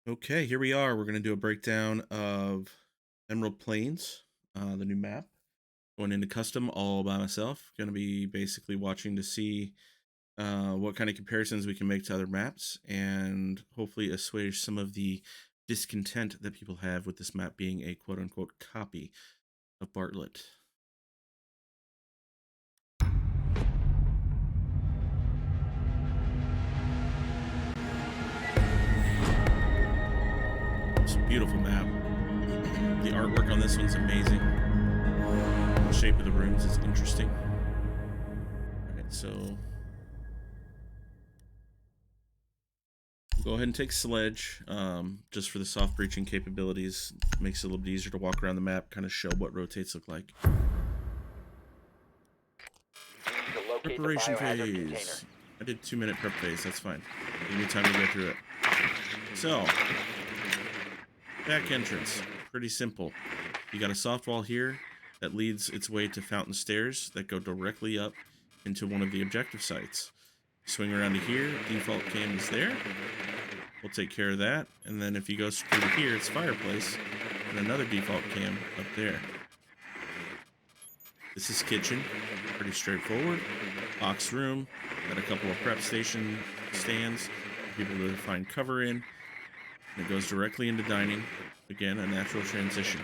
Okay, here we are. We're going to do a breakdown of Emerald Plains, the new map. Going into custom all by myself. Going to be basically watching to see what kind of comparisons we can make to other maps and hopefully assuage some of the discontent that people have with this map being a quote-unquote copy of Bartlett. It's a beautiful map. The artwork on this one's amazing. The shape of the rooms is interesting. Alright, so go ahead and take Sledge, just for the soft breaching capabilities. Makes it a little bit easier to walk around the map, kind of show what rotates look like. Preparation phase. I did 2-minute prep phase, that's fine. Give me time to go through it. So, back entrance, pretty simple. You got a soft wall here that leads its way to fountain stairs that go directly up into one of the objective sites. Swing around to here, default cam is there. We'll take care of that. And then if you go through to here, it's Fireplace and another default cam up there. This is kitchen, pretty straightforward. Box room, got a couple of prep station stands for people to find cover in. And it goes directly into dining. Again, a natural transition.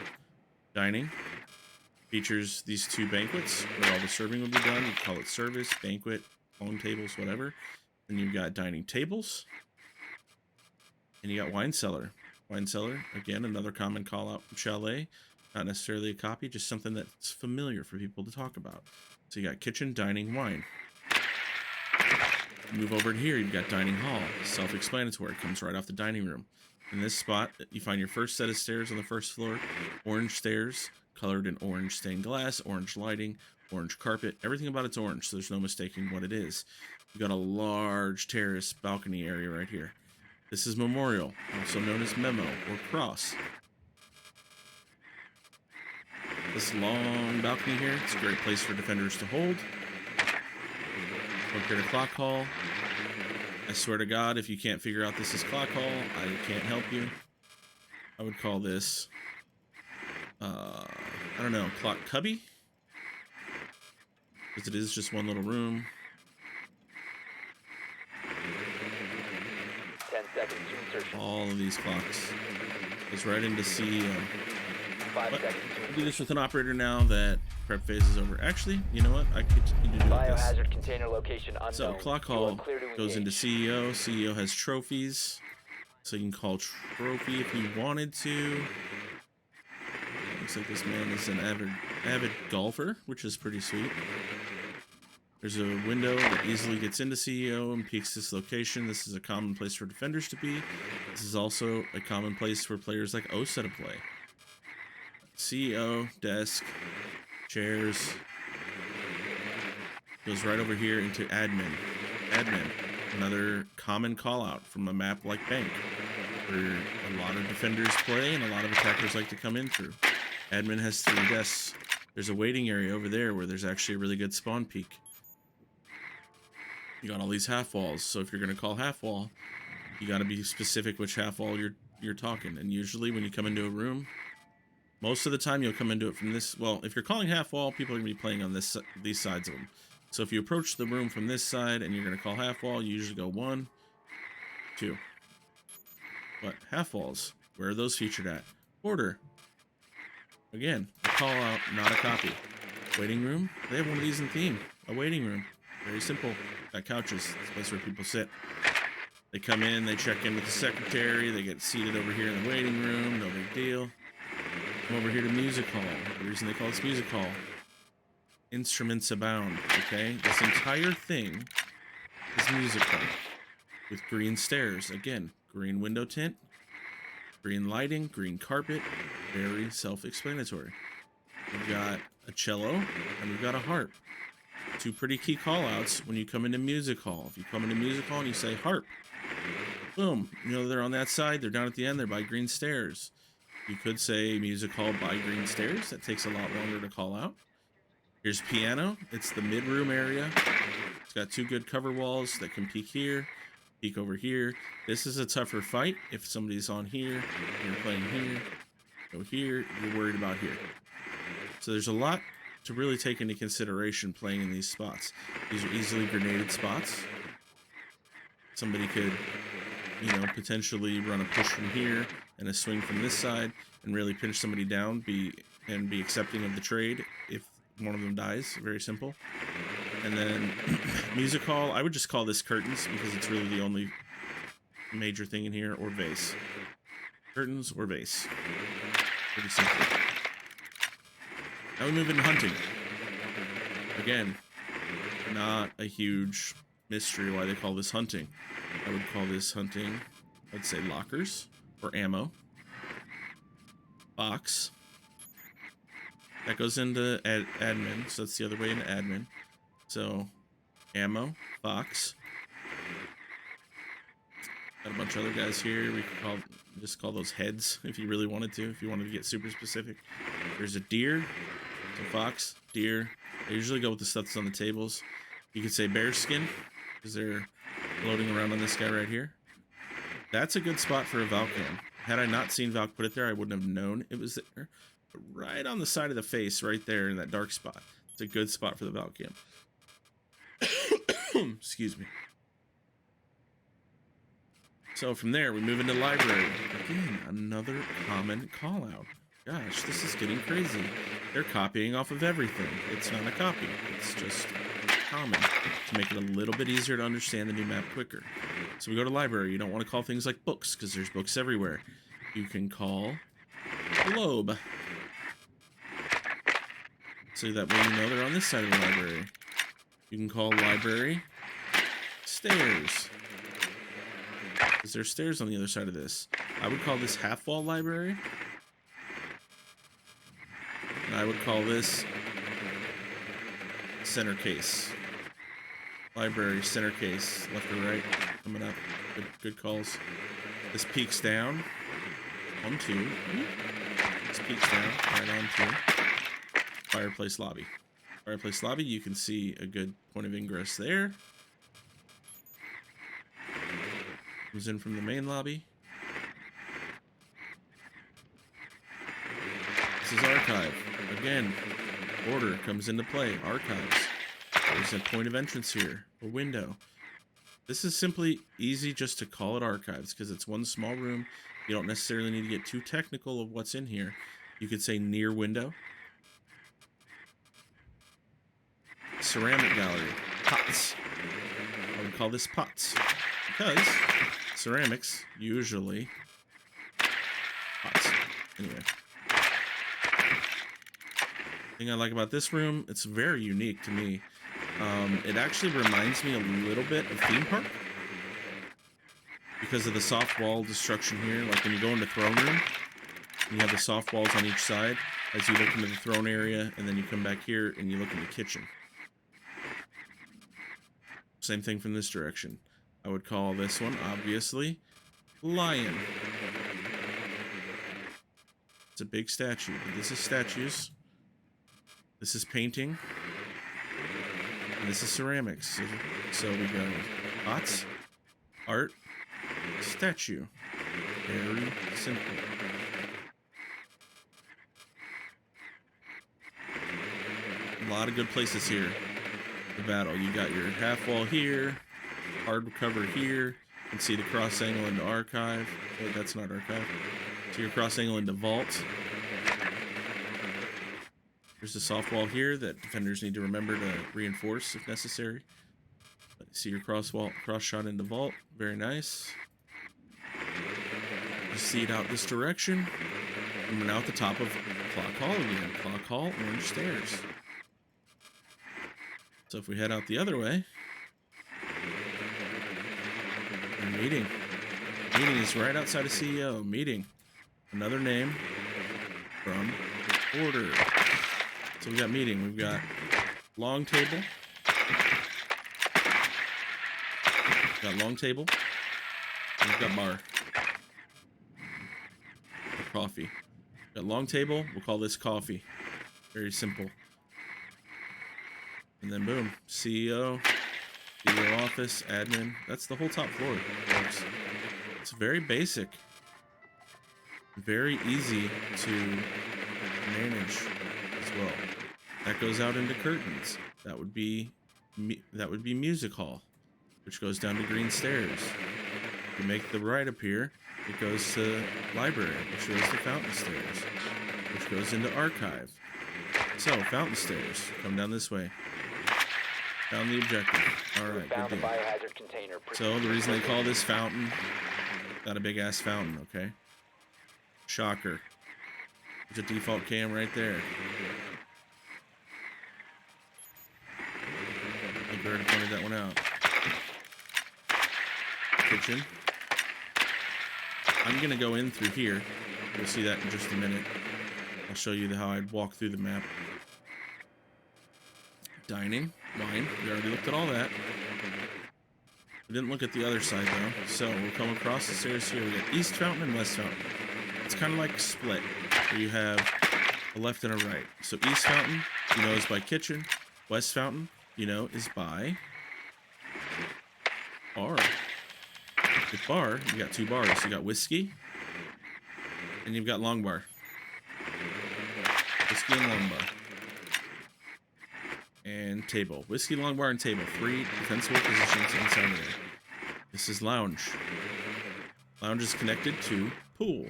Dining features these two banquets where all the serving will be done. You call it service, banquet, phone tables, whatever. Then you've got dining tables. And you got wine cellar. Wine cellar, again, another common call out from Chalet. Not necessarily a copy, just something that's familiar for people to talk about. So you got kitchen, dining, wine. Move over to here, you've got dining hall. Self-explanatory, comes right off the dining room. In this spot, you find your first set of stairs on the first floor. Orange stairs, colored in orange stained glass, orange lighting, orange carpet. Everything about it's orange, so there's no mistaking what it is. You got a large terrace balcony area right here. This is Memorial, also known as Memo or Cross. This long balcony here, it's a great place for defenders to hold. Look here to Clock Hall. I swear to God, if you can't figure out this is Clock Hall, I can't help you. I would call this, I don't know, Clock Cubby? Because it is just one little room. 10 seconds to insertion. All of these clocks. Goes right into CEO. 5 seconds. I'll do this with an operator now that prep phase is over. Actually, you know what? I could continue to do this. Biohazard container location unknown. So Clock Hall goes into CEO. CEO has trophies, so you can call trophy if you wanted to. Looks like this man is an avid golfer, which is pretty sweet. There's a window that easily gets into CEO and peeks this location. This is a common place for defenders to be. This is also a common place for players like Osa to play. CEO, desk, chairs. Goes right over here into admin. Admin, another common call out from a map like Bank, where a lot of defenders play and a lot of attackers like to come in through. Admin has 3 desks. There's a waiting area over there where there's actually a really good spawn peak. You got all these half walls, so if you're going to call half wall, you got to be specific which half wall you're talking. And usually when you come into a room, most of the time you'll come into it from this. Well, if you're calling half wall, people are going to be playing on these sides of them. So if you approach the room from this side and you're going to call half wall, you usually go 1, 2. But half walls, where are those featured at? Order. Again, a call out, not a copy. Waiting room, they have one of these in theme. A waiting room. Very simple. Got couches. It's a place where people sit. They come in, they check in with the secretary, they get seated over here in the waiting room, no big deal. Come over here to music hall. The reason they call this music hall, instruments abound, okay? This entire thing is music hall with green stairs. Again, green window tint, green lighting, green carpet, very self-explanatory. We've got a cello and we've got a harp. 2 pretty key call-outs when you come into music hall. If you come into music hall and you say harp, boom, you know they're on that side, they're down at the end, they're by green stairs. You could say music hall by green stairs. That takes a lot longer to call out. Here's piano. It's the mid-room area. It's got 2 good cover walls that can peek here. Peek over here. This is a tougher fight. If somebody's on here, you're playing here, go here, you're worried about here. So there's a lot to really take into consideration playing in these spots. These are easily grenaded spots. Somebody could, you know, potentially run a push from here and a swing from this side and really pinch somebody down, be accepting of the trade if one of them dies. Very simple. And then music hall, I would just call this curtains because it's really the only major thing in here, or vase. Curtains or vase. Pretty simple. Now we move into hunting. Again, not a huge mystery why they call this hunting. I would call this hunting, I'd say lockers or ammo. Box. That goes into admin, so that's the other way into admin. So, ammo, box. Got a bunch of other guys here. We could just call those heads if you really wanted to, if you wanted to get super specific. There's a deer, so fox, deer. I usually go with the stuff that's on the tables. You could say bear skin, because they're floating around on this guy right here. That's a good spot for a Valk Cam. Had I not seen Valk put it there, I wouldn't have known it was there. But right on the side of the face, right there in that dark spot. It's a good spot for the Valk Cam. Excuse me. So from there, we move into library. Again, another common call out. Gosh, this is getting crazy. They're copying off of everything. It's not a copy. It's just common to make it a little bit easier to understand the new map quicker. So we go to library. You don't want to call things like books because there's books everywhere. You can call globe. So that way you know they're on this side of the library. You can call library stairs. Is there stairs on the other side of this? I would call this half wall library. And I would call this center case. Library, center case, left or right, coming up. Good calls. This peaks down. 1, 2. This peaks down, right on 2. Fireplace lobby. Fireplace lobby, you can see a good point of ingress there. Comes in from the main lobby. This is archive. Again, order comes into play. Archives. There's a point of entrance here. A window. This is simply easy just to call it archives because it's one small room. You don't necessarily need to get too technical of what's in here. You could say near window. Ceramic gallery. Pots. I would call this pots. Because ceramics, usually pots. Anyway. Thing I like about this room, it's very unique to me. It actually reminds me a little bit of theme park. Because of the soft wall destruction here. Like when you go into throne room, you have the soft walls on each side as you look into the throne area, and then you come back here and you look in the kitchen. Same thing from this direction. I would call this one, obviously, lion. It's a big statue, but this is statues. This is painting. And this is ceramics. So we go pots, art, statue. Very simple. A lot of good places here to battle. You got your half wall here, hard cover here. You can see the cross angle into archive. Wait, that's not archive. So your cross angle into vault. There's a soft wall here that defenders need to remember to reinforce if necessary. See your cross shot into vault. Very nice. You see it out this direction. And we're now at the top of Clock Hall again. Clock Hall, orange stairs. So if we head out the other way, meeting. Meeting is right outside of CEO. Meeting. Another name from order. So we got meeting. We've got long table. We've got long table. And we've got bar. Or coffee. We've got long table. We'll call this coffee. Very simple. And then boom. CEO. Studio office, admin. That's the whole top floor, folks. It's very basic. Very easy to manage as well. That goes out into curtains. That would be music hall, which goes down to green stairs. You make the right up here, it goes to library, which goes to fountain stairs, which goes into archive. So fountain stairs, come down this way. Found the objective. All right, good deal. Biohazard container. So the reason they call this fountain, got a big ass fountain, okay? Shocker. There's a default cam right there. I think we already pointed that one out. Kitchen. I'm gonna go in through here. We'll see that in just a minute. I'll show you how I'd walk through the map. Dining, wine. We already looked at all that. We didn't look at the other side though. So we'll come across the stairs here. We got East Fountain and West Fountain. It's kind of like split, where you have a left and a right. So East Fountain, you know, is by kitchen. West Fountain, you know, is by bar. With bar, you got two bars. You got whiskey, and you've got long bar. Whiskey and long bar. And table. Whiskey, long bar, and table. 3 defensible positions inside of there. This is lounge. Lounge is connected to pool.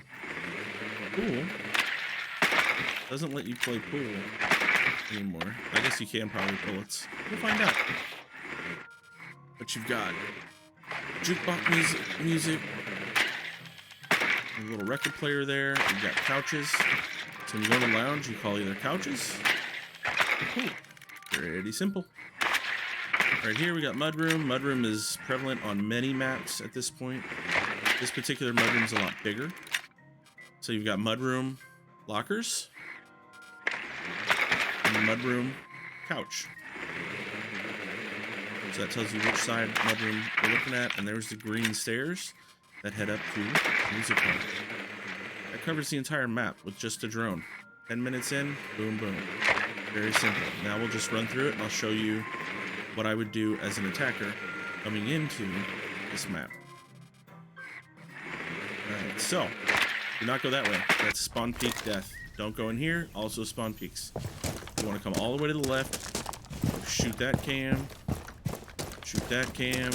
Pool doesn't let you play pool anymore. I guess you can probably bullets. We'll find out. But you've got jukebox music, a little record player there. You've got couches. So when you go to the lounge, you call either couches or pool. Pretty simple. Right here we got mudroom. Mudroom is prevalent on many maps at this point. This particular mudroom is a lot bigger. So you've got mudroom lockers and mudroom couch. So that tells you which side mudroom we're looking at. And there's the green stairs that head up to music hall. That covers the entire map with just a drone. 10 minutes in, boom, boom. Very simple. Now we'll just run through it and I'll show you what I would do as an attacker coming into this map. Alright, so do not go that way. That's spawn peak death. Don't go in here, also spawn peaks. You want to come all the way to the left, shoot that cam, shoot that cam.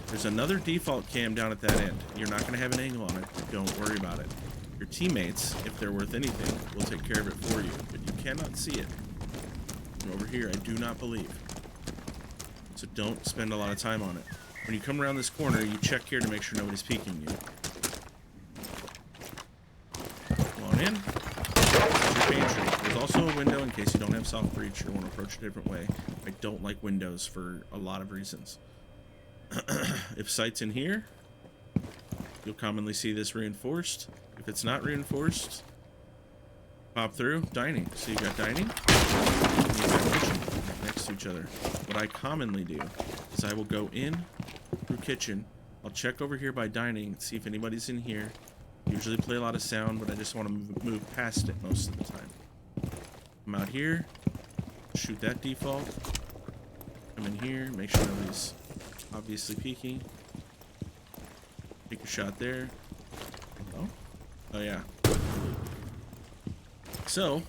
There's another default cam down at that end. You're not going to have an angle on it. Don't worry about it. Your teammates, if they're worth anything, will take care of it for you, but you cannot see it. From over here, I do not believe. So don't spend a lot of time on it. When you come around this corner, you check here to make sure nobody's peeking you. Come on in. There's your pantry. There's also a window in case you don't have soft breach or want to approach a different way. I don't like windows for a lot of reasons. If sight's in here, you'll commonly see this reinforced. If it's not reinforced, pop through dining. So you've got dining and you've got kitchen next to each other. What I commonly do is I will go in through kitchen. I'll check over here by dining, see if anybody's in here. Usually play a lot of sound, but I just want to move past it most of the time. I'm out here, shoot that default. Come in here, make sure nobody's obviously peeking. Take a shot there. Oh, oh yeah. So,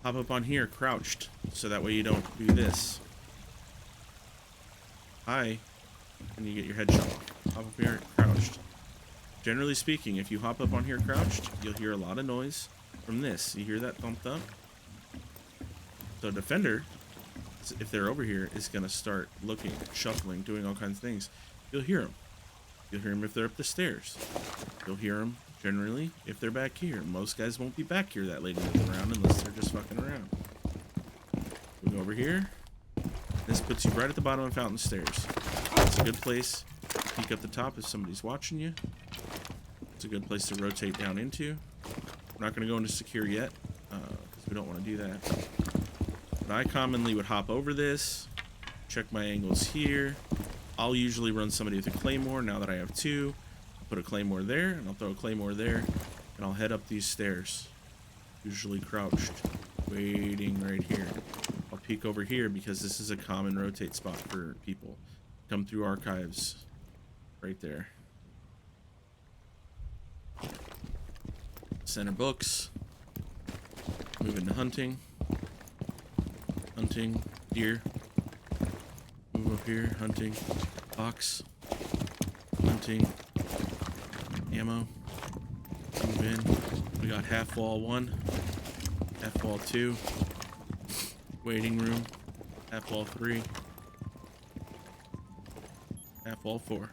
hop up on here, crouched, so that way you don't do this. Hi, and you get your headshot off. Hop up here, crouched. Generally speaking, if you hop up on here crouched, you'll hear a lot of noise from this. You hear that thump thump? So defender, if they're over here, is going to start looking, shuffling, doing all kinds of things. You'll hear them. You'll hear them if they're up the stairs. You'll hear them generally if they're back here. Most guys won't be back here that late into the round unless they're just fucking around. We go over here. This puts you right at the bottom of Fountain Stairs. It's a good place to peek up the top if somebody's watching you. It's a good place to rotate down into. We're not going to go into secure yet because we don't want to do that. But I commonly would hop over this, check my angles here. I'll usually run somebody with a claymore. Now that I have 2, I'll put a claymore there, and I'll throw a claymore there, and I'll head up these stairs. Usually crouched, waiting right here. I'll peek over here because this is a common rotate spot for people. Come through archives right there. Center books. Move into hunting. Hunting. Deer. Move up here. Hunting. Box. Hunting. Ammo. Move in. We got half wall 1. Half wall 2. Waiting room. Half wall 3. Half wall 4.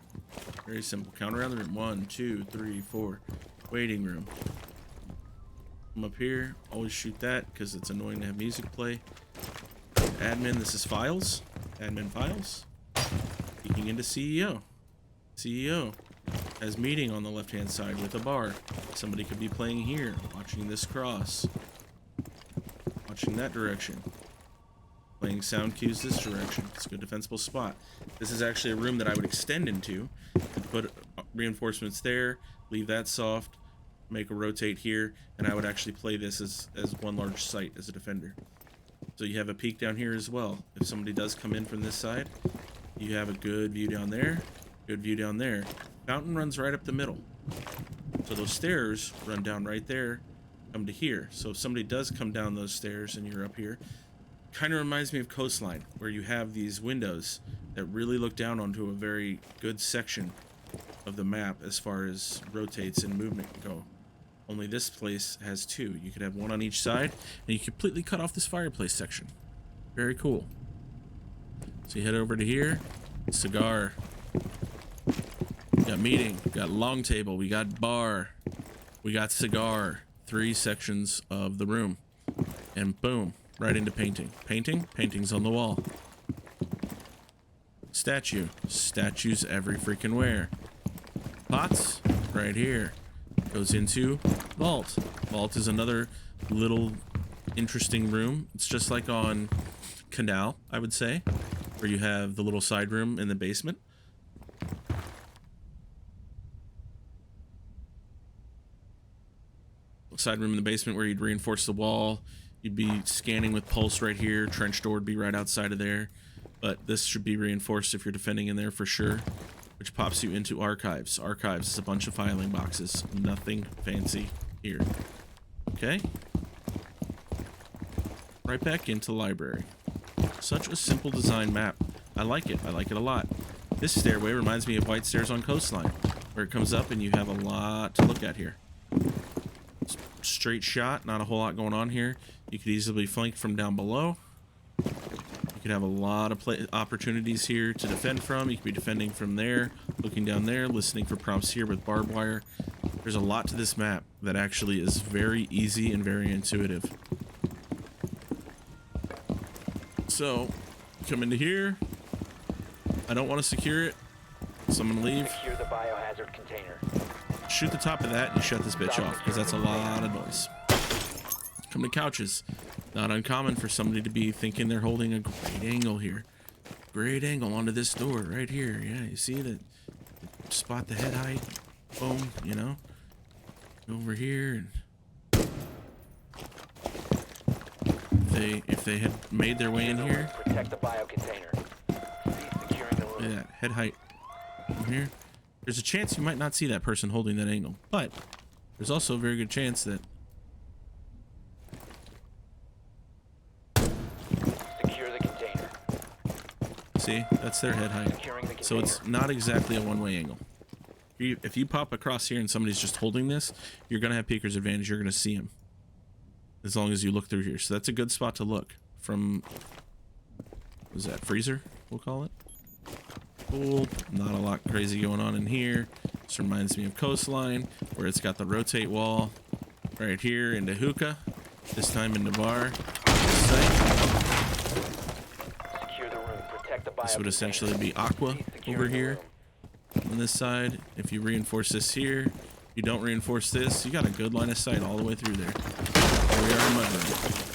Very simple. Count around the room. 1, 2, 3, 4. Waiting room. Come up here. Always shoot that because it's annoying to have music play. Admin. This is files. Admin files. Peeking into CEO. CEO has meeting on the left hand side with a bar. Somebody could be playing here. Watching this cross. Watching that direction. Playing sound cues this direction. It's a good defensible spot. This is actually a room that I would extend into. Could put reinforcements there, leave that soft, make a rotate here, and I would actually play this as one large site as a defender. So you have a peek down here as well. If somebody does come in from this side, you have a good view down there, good view down there. Fountain runs right up the middle. So those stairs run down right there, come to here. So if somebody does come down those stairs and you're up here, kind of reminds me of Coastline, where you have these windows that really look down onto a very good section of the map as far as rotates and movement go. Only this place has 2. You could have one on each side, and you completely cut off this fireplace section. Very cool. So you head over to here. Cigar. We got meeting. We got long table. We got bar. We got cigar. 3 sections of the room. And boom. Right into painting. Painting? Painting's on the wall. Statue. Statues every freaking where. Pots? Right here. Goes into vault. Vault is another little interesting room. It's just like on Canal, I would say, where you have the little side room in the basement. Side room in the basement where you'd reinforce the wall. You'd be scanning with pulse right here. Trench door would be right outside of there. But this should be reinforced if you're defending in there for sure. Which pops you into archives. Archives is a bunch of filing boxes. Nothing fancy here. Okay. Right back into library. Such a simple design map. I like it. I like it a lot. This stairway reminds me of White Stairs on Coastline, where it comes up and you have a lot to look at here. Straight shot, not a whole lot going on here. You could easily flank from down below. You could have a lot of opportunities here to defend from. You could be defending from there, looking down there, listening for prompts here with barbed wire. There's a lot to this map that actually is very easy and very intuitive. So, come into here. I don't want to secure it, so I'm going to leave. Secure the biohazard container. Shoot the top of that and you shut this bitch off, because that's a lot of noise. Come to couches. Not uncommon for somebody to be thinking they're holding a great angle here. Great angle onto this door right here. Yeah, you see that? Spot the head height. Boom, you know? Over here. And if they had made their way in here. Protect the bio container. Securing the room. Look at that. Head height. From here. There's a chance you might not see that person holding that angle, but there's also a very good chance that secure the container. see, that's their head height. Securing the container. So it's not exactly a one-way angle. If you pop across here and somebody's just holding this, you're gonna have peeker's advantage. You're gonna see him as long as you look through here. So that's a good spot to look from. What is that, freezer? We'll call it. Cool. Not a lot crazy going on in here. This reminds me of Coastline, where it's got the rotate wall right here into hookah. This time into bar. Secure the room. Protect the bio This would essentially container. be aqua Securing over the here room. on this side. If you reinforce this here, you don't reinforce this, you got a good line of sight all the way through there. Here we are in mudroom.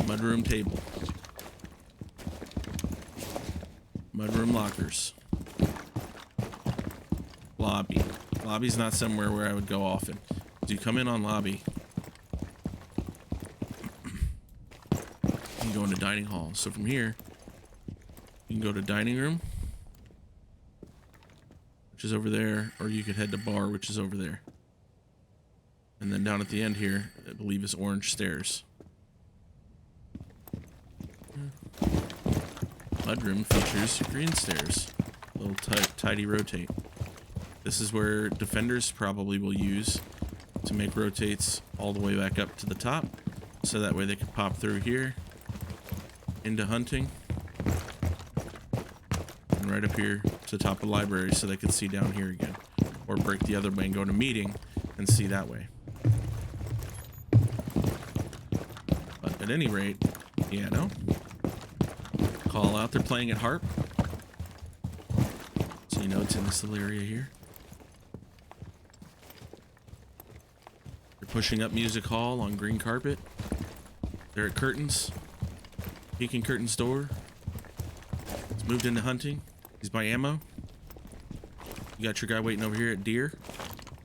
Mudroom table. Mudroom lockers. Lobby. Lobby's not somewhere where I would go often. You come in on lobby. You you go into dining hall. So from here, you can go to dining room, which is over there, or you could head to bar, which is over there. And then down at the end here, I believe is orange stairs. Mudroom features green stairs. A little tidy rotate. This is where defenders probably will use to make rotates all the way back up to the top. So that way they can pop through here into hunting. And right up here to the top of the library so they can see down here again. Or break the other way and go to meeting and see that way. But at any rate, piano. Call out, they're playing at harp. So you know it's in this little area here. They're pushing up music hall on green carpet. They're at curtains. Peeking curtains door. He's moved into hunting. He's by ammo. You got your guy waiting over here at deer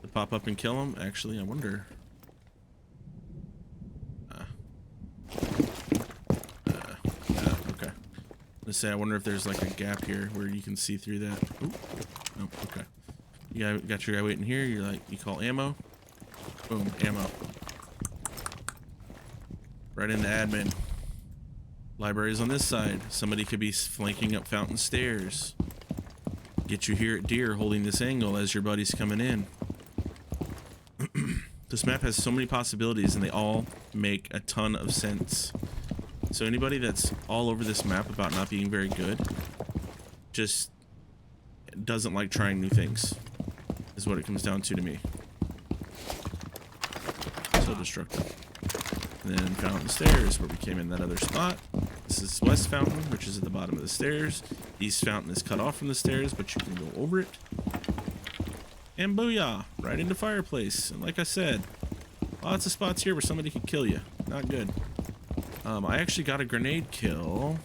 to pop up and kill him. Actually, I wonder. Okay. Let's say I wonder if there's like a gap here where you can see through that. Ooh. Oh, okay. You got your guy waiting here. You're like, you call ammo. Boom, ammo. Right into admin. Library's on this side. Somebody could be flanking up Fountain Stairs. Get you here at deer holding this angle as your buddy's coming in. This map has so many possibilities and they all make a ton of sense. So anybody that's all over this map about not being very good just doesn't like trying new things is what it comes down to me. So destructive. And then Fountain Stairs where we came in that other spot. This is West Fountain, which is at the bottom of the stairs. East Fountain is cut off from the stairs, but you can go over it. And booyah! Right into Fireplace. And like I said, lots of spots here where somebody could kill you. Not good. I actually got a grenade kill.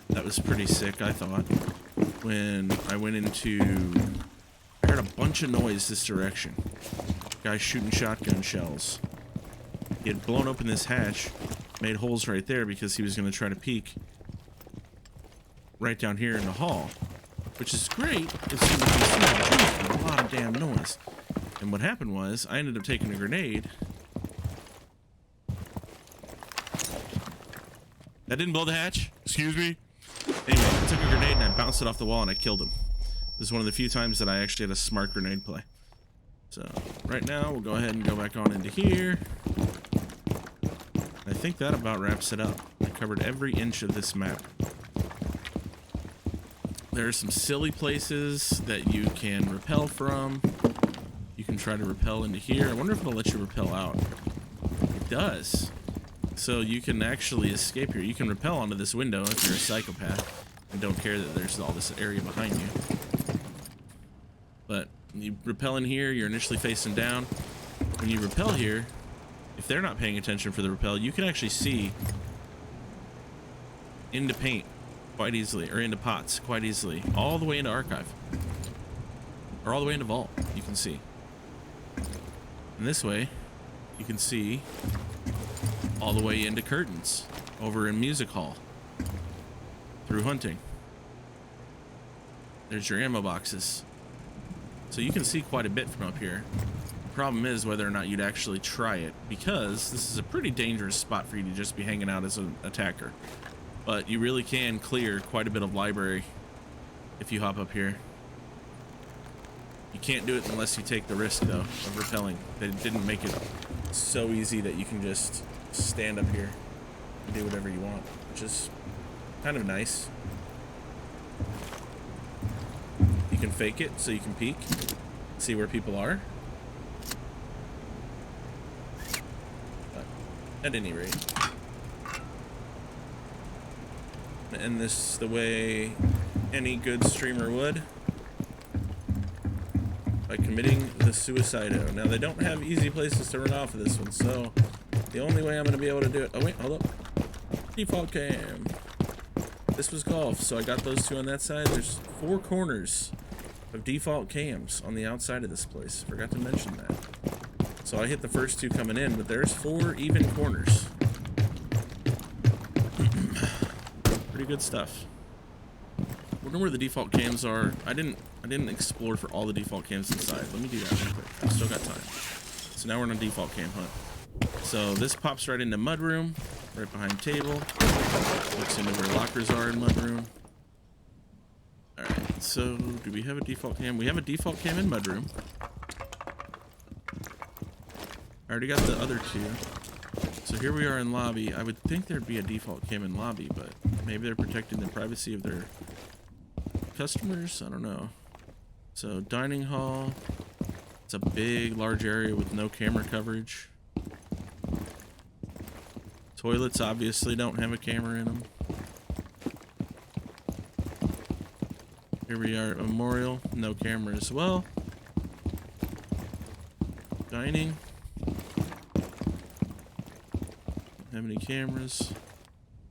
That was pretty sick, I thought. When I went into... I heard a bunch of noise this direction. Guy shooting shotgun shells. He had blown open this hatch, made holes right there because he was going to try to peek right down here in the hall, which is great. It seemed to be a lot of damn noise. And what happened was I ended up taking a grenade. That didn't blow the hatch. Excuse me. Anyway, I took a grenade and I bounced it off the wall and I killed him. This is one of the few times that I actually had a smart grenade play. So right now we'll go ahead and go back on into here. I think that about wraps it up. I covered every inch of this map. There are some silly places that you can rappel from. You can try to rappel into here. I wonder if it'll let you rappel out. It does. So you can actually escape here. You can rappel onto this window if you're a psychopath and don't care that there's all this area behind you. But you rappel in here, you're initially facing down. When you rappel here, if they're not paying attention for the rappel, you can actually see into paint quite easily, or into pots quite easily, all the way into archive. Or all the way into vault, you can see. And this way, you can see all the way into curtains over in music hall through hunting. There's your ammo boxes. So you can see quite a bit from up here. The problem is whether or not you'd actually try it, because this is a pretty dangerous spot for you to just be hanging out as an attacker. But you really can clear quite a bit of library if you hop up here. You can't do it unless you take the risk, though, of rappelling. They didn't make it so easy that you can just stand up here and do whatever you want, which is kind of nice. You can fake it so you can peek, see where people are. But at any rate, and this is the way any good streamer would, by committing the suicido. Now they don't have easy places to run off of this one, so the only way I'm going to be able to do it... Oh wait, hold up. Default cam. This was golf, so I got those two on that side. There's 4 corners of default cams on the outside of this place. Forgot to mention that. So I hit the first 2 coming in, but there's 4 even corners. Pretty good stuff. Wonder where the default cams are. I didn't explore for all the default cams inside. Let me do that real quick. I've still got time. So now we're on a default cam hunt. So this pops right into mudroom, right behind table. Looks into where lockers are in mudroom. Alright, so do we have a default cam? We have a default cam in mudroom. I already got the other two. So here we are in lobby. I would think there'd be a default cam in lobby, but maybe they're protecting the privacy of their customers? I don't know. So dining hall. It's a big, large area with no camera coverage. Toilets obviously don't have a camera in them. Here we are at Memorial. No camera as well. Dining. Don't have any cameras.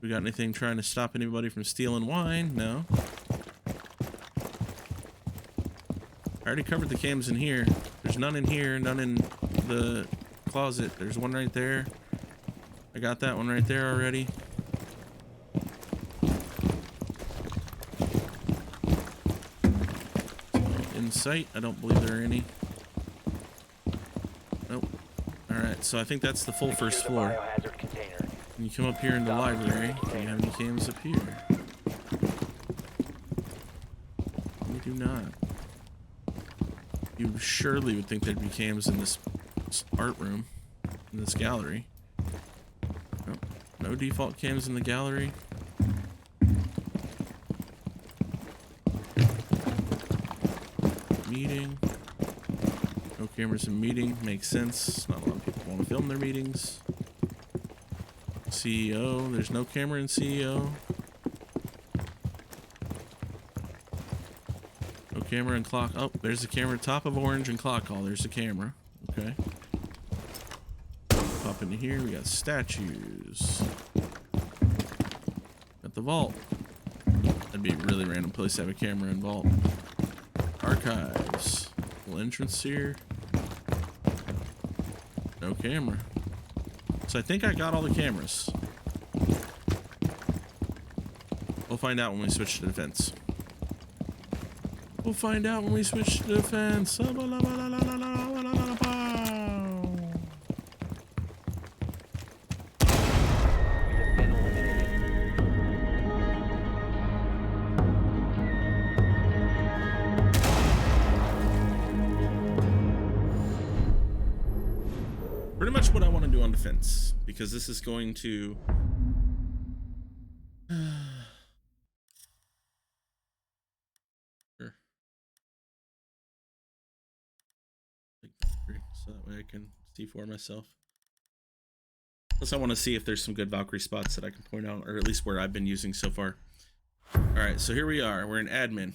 We got anything trying to stop anybody from stealing wine? No. I already covered the cams in here. There's none in here, none in the closet. There's one right there. I got that one right there already. So in sight, I don't believe there are any. Nope. Alright, so I think that's the full first floor. Biohazard container. And you come up here in the library. Do you have any cams up here? We do not. You surely would think there'd be cams in this art room, in this gallery. Nope. No default cams in the gallery. Meeting. No cameras in meeting. Makes sense. Not a lot of people want to film their meetings. CEO. There's no camera in CEO. No camera in clock. Oh, there's a camera. Top of orange and clock hall. There's a camera. Okay. Pop into here. We got statues. Got the vault. That'd be a really random place to have a camera in vault. Archives. Little entrance here. No camera. So I think I got all the cameras. We'll find out when we switch to defense. We'll find out when we switch to defense. Pretty much what I want to do on defense, because this is going to sure. So that way I can see for myself. Plus I want to see if there's some good Valkyrie spots that I can point out, or at least where I've been using so far. Alright, so here we are. We're in admin.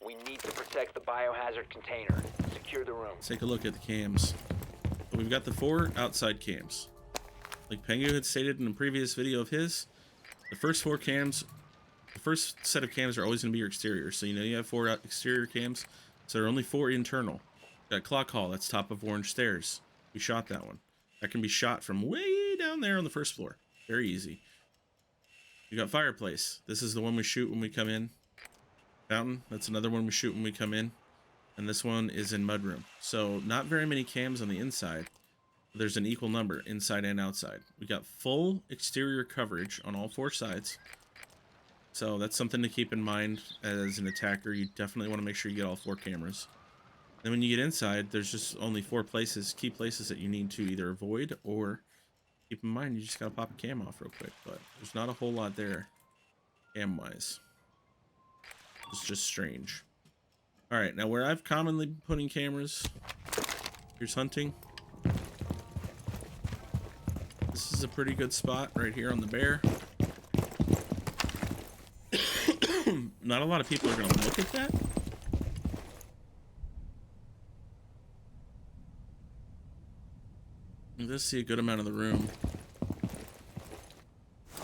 We need to protect the biohazard container. Secure the room. Let's take a look at the cams. So we've got the 4 outside cams. Like Pengu had stated in a previous video of his, the first 4 cams, the first set of cams are always going to be your exterior. So you know you have 4 exterior cams, so there are only 4 internal. Got clock hall, that's top of orange stairs. We shot that one. That can be shot from way down there on the first floor. Very easy. You got fireplace. This is the one we shoot when we come in. Fountain, that's another one we shoot when we come in. And this one is in mudroom. So not very many cams on the inside. There's an equal number inside and outside. We got full exterior coverage on all 4 sides. So that's something to keep in mind as an attacker. You definitely want to make sure you get all 4 cameras. Then when you get inside, there's just only 4 places, key places that you need to either avoid or keep in mind you just gotta pop a cam off real quick. But there's not a whole lot there cam-wise. It's just strange. Alright, now where I've commonly been putting cameras, here's hunting. This is a pretty good spot right here on the bear. Not a lot of people are going to look at that. Let's see a good amount of the room.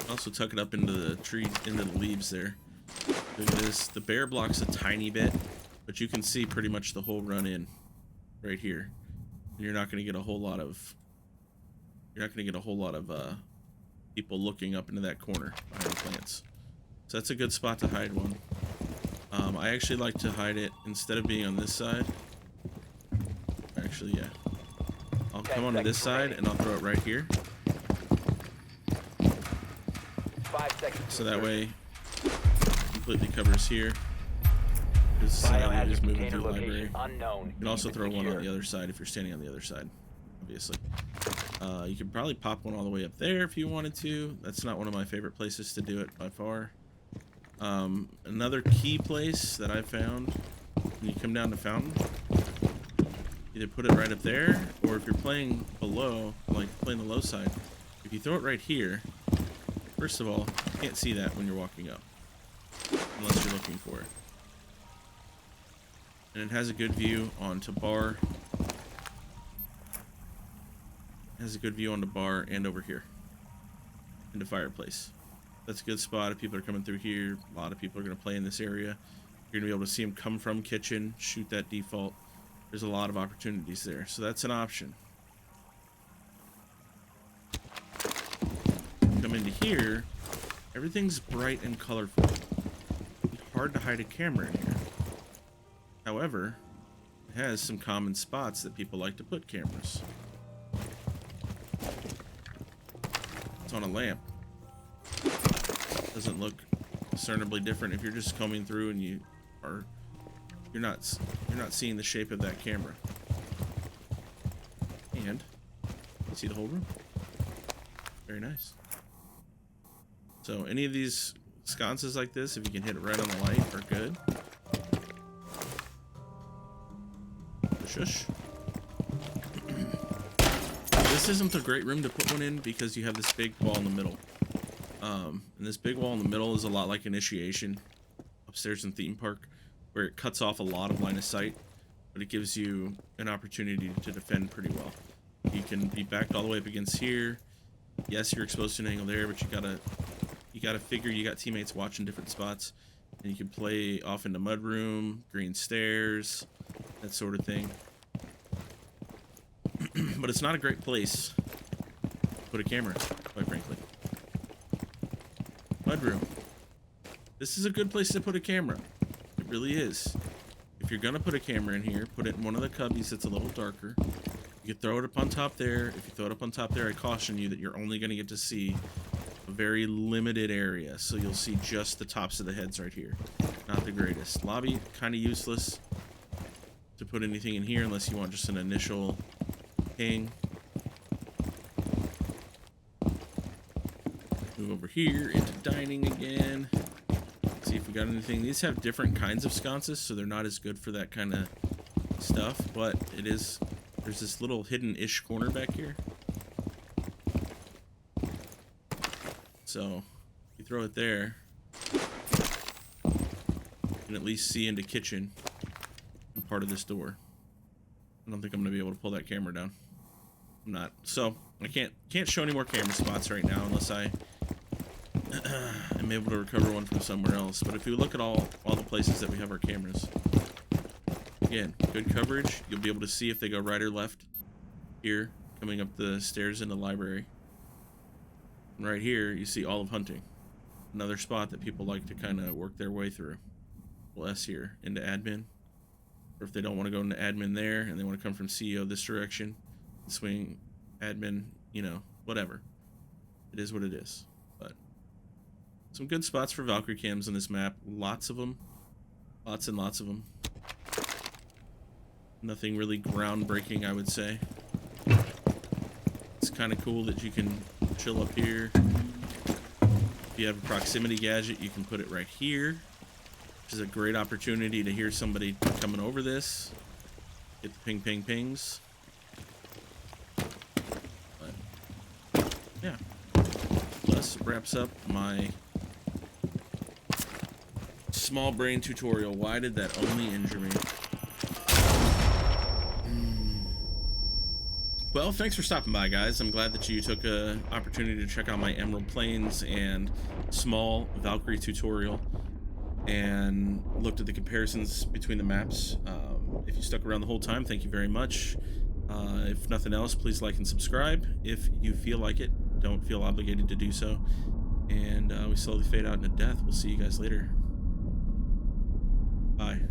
Also tuck it up into the tree, into the leaves there. Look at this. The bear blocks a tiny bit, but you can see pretty much the whole run in right here. And you're not going to get a whole lot of people looking up into that corner behind the plants. So that's a good spot to hide one. I actually like to hide it instead of being on this side. Actually, yeah. I'll come onto this side and I'll throw it right here. 5 seconds. So that way, completely covers here. This is somebody who's moving through the library. Unknown. You can also throw one on the other side if you're standing on the other side, obviously. You could probably pop one all the way up there if you wanted to. That's not one of my favorite places to do it by far. Another key place that I found when you come down to Fountain, either put it right up there, or if you're playing below, like playing the low side, if you throw it right here, first of all, you can't see that when you're walking up, unless you're looking for it. And it has a good view onto bar. It has a good view onto bar and over here, into Fireplace. That's a good spot if people are coming through here. A lot of people are going to play in this area. You're going to be able to see them come from kitchen, shoot that default. There's a lot of opportunities there, so that's an option. Come into here, everything's bright and colorful. It's hard to hide a camera in here. However, it has some common spots that people like to put cameras. It's on a lamp. Doesn't look discernibly different if you're just combing through and you're not seeing the shape of that camera. And you see the whole room. Very nice. So any of these sconces like this, if you can hit it right on the light, are good. Shush. This isn't a great room to put one in because you have this big wall in the middle. And this big wall in the middle is a lot like Initiation upstairs in Theme Park, where it cuts off a lot of line of sight, but it gives you an opportunity to defend pretty well. You can be backed all the way up against here. Yes, you're exposed to an angle there, but you gotta figure you got teammates watching different spots, and you can play off into mudroom, green stairs, that sort of thing. But it's not a great place to put a camera, quite frankly. Mudroom. This is a good place to put a camera. It really is. If you're gonna put a camera in here, put it in one of the cubbies that's a little darker. You can throw it up on top there. If you throw it up on top there, I caution you that you're only gonna get to see a very limited area. So you'll see just the tops of the heads right here. Not the greatest. Lobby, kind of useless to put anything in here unless you want just an initial ping. Move over here into dining again. See if we got anything. These have different kinds of sconces, so they're not as good for that kind of stuff, but it is, there's this little hidden-ish corner back here. So if you throw it there, you can at least see into kitchen and part of this door. I don't think I'm gonna be able to pull that camera down. I'm not. So I can't show any more camera spots right now unless I'm able to recover one from somewhere else. But if you look at all the places that we have our cameras, again, good coverage. You'll be able to see if they go right or left here, coming up the stairs in the library. And right here, you see all of hunting. Another spot that people like to kind of work their way through. Well, S here into admin. Or if they don't want to go into admin there and they want to come from CEO this direction, swing admin, you know, whatever. It is what it is. But some good spots for Valkyrie cams on this map. Lots of them. Lots and lots of them. Nothing really groundbreaking, I would say. It's kind of cool that you can chill up here. If you have a proximity gadget, you can put it right here, which is a great opportunity to hear somebody coming over this. Get the ping, ping, pings. But, yeah. Thus wraps up my small brain tutorial. Why did that only injure me? Well, thanks for stopping by, guys. I'm glad that you took an opportunity to check out my Emerald Plains and small Valkyrie tutorial and looked at the comparisons between the maps. If you stuck around the whole time, thank you very much. If nothing else, please like and subscribe if you feel like it. Don't feel obligated to do so. And we slowly fade out into death. We'll see you guys later. Bye.